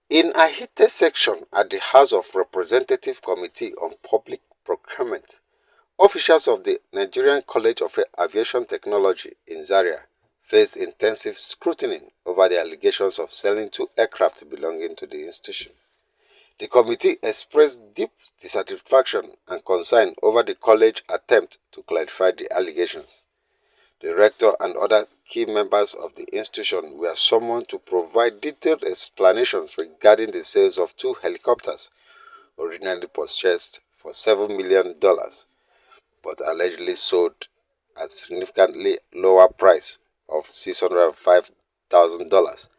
In a heated section at the House of Representatives Committee on Public Procurement, officials of the Nigerian College of Aviation Technology in Zaria faced intensive scrutiny over the allegations of selling two aircraft belonging to the institution. The committee expressed deep dissatisfaction and concern over the college's attempt to clarify the allegations. The rector and other key members of the institution were summoned to provide detailed explanations regarding the sales of two helicopters originally purchased for $7 million, but allegedly sold at significantly lower price of $605,000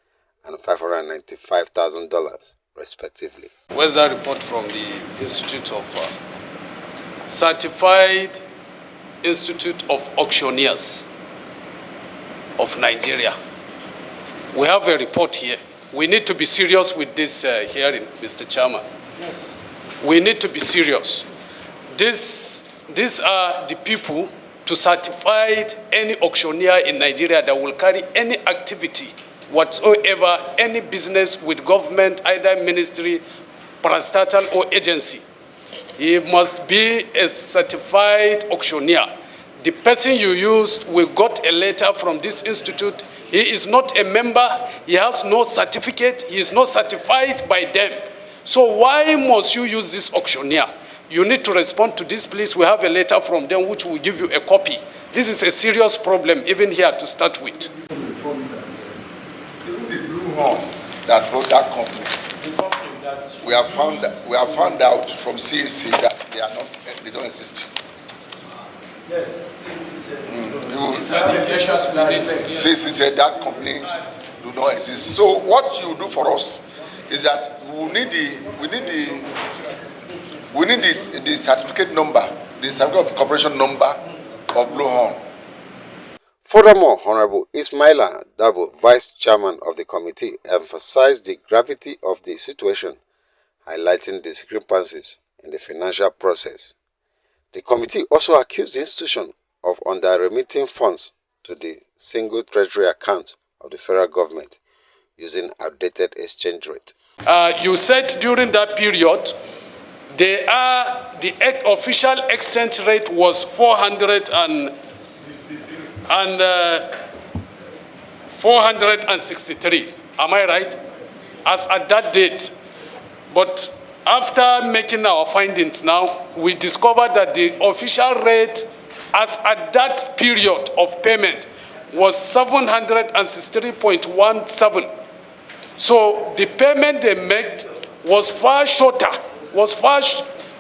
and $595,000, respectively. Where's that report from the Institute of Certified Institute of Auctioneers of Nigeria? We have a report here. We need to be serious with this hearing, Mr. Chairman. Yes. We need to be serious. These are the people to certify any auctioneer in Nigeria that will carry any activity whatsoever, any business with government, either ministry, parastatal or agency. He must be a certified auctioneer. The person you used, we got a letter from this institute. He is not a member. He has no certificate. He is not certified by them. So why must you use this auctioneer? You need to respond to this, please. We have a letter from them which will give you a copy. This is a serious problem, even here to start with. Even the Blue Horn that wrote that company, we have found out from CAC that they don't exist. Yes, CAC said. CAC said that company do not exist. So what you do for us is that we need the certificate number, the certificate of corporation number of Blue Horn. Furthermore, Honorable Ismaila Dabo, Vice Chairman of the committee, emphasized the gravity of the situation, highlighting discrepancies in the financial process. The committee also accused the institution of under-remitting funds to the single treasury account of the federal government using outdated exchange rate. You said during that period, the official exchange rate was 463. Am I right? As at that date. But after making our findings now, we discovered that the official rate as at that period of payment was 763.17. So the payment they made was far shorter,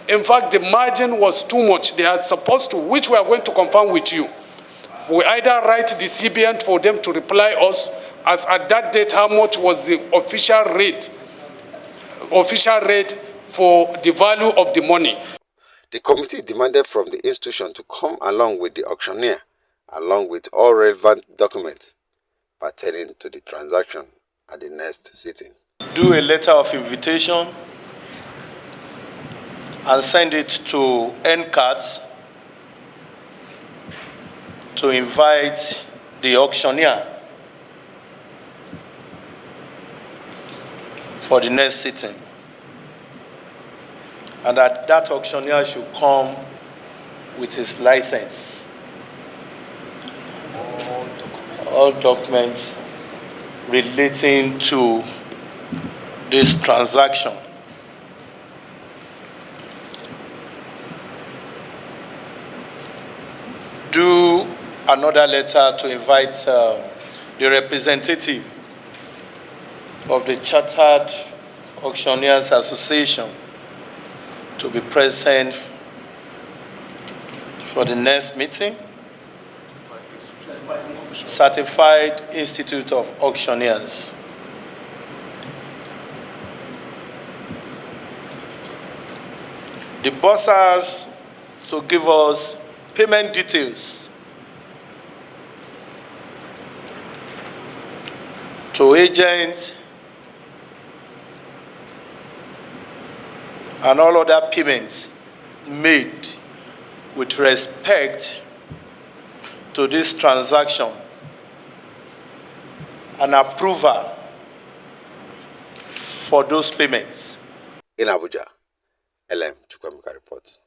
in fact, the margin was too much. They are supposed to, which we are going to confirm with you. We either write the CBN for them to reply us as at that date how much was the official rate for the value of the money. The committee demanded from the institution to come along with the auctioneer, along with all relevant documents pertaining to the transaction at the next sitting. Do a letter of invitation and send it to Ncat to invite the auctioneer for the next sitting. And that auctioneer should come with his license. All documents relating to this transaction. Do another letter to invite the representative of the Chartered Auctioneers Association to be present for the next meeting. Certified Institute of Auctioneers. The bursars to give us payment details to agents and all other payments made with respect to this transaction, and approval for those payments. In Abuja, LM Chukwemeka reports.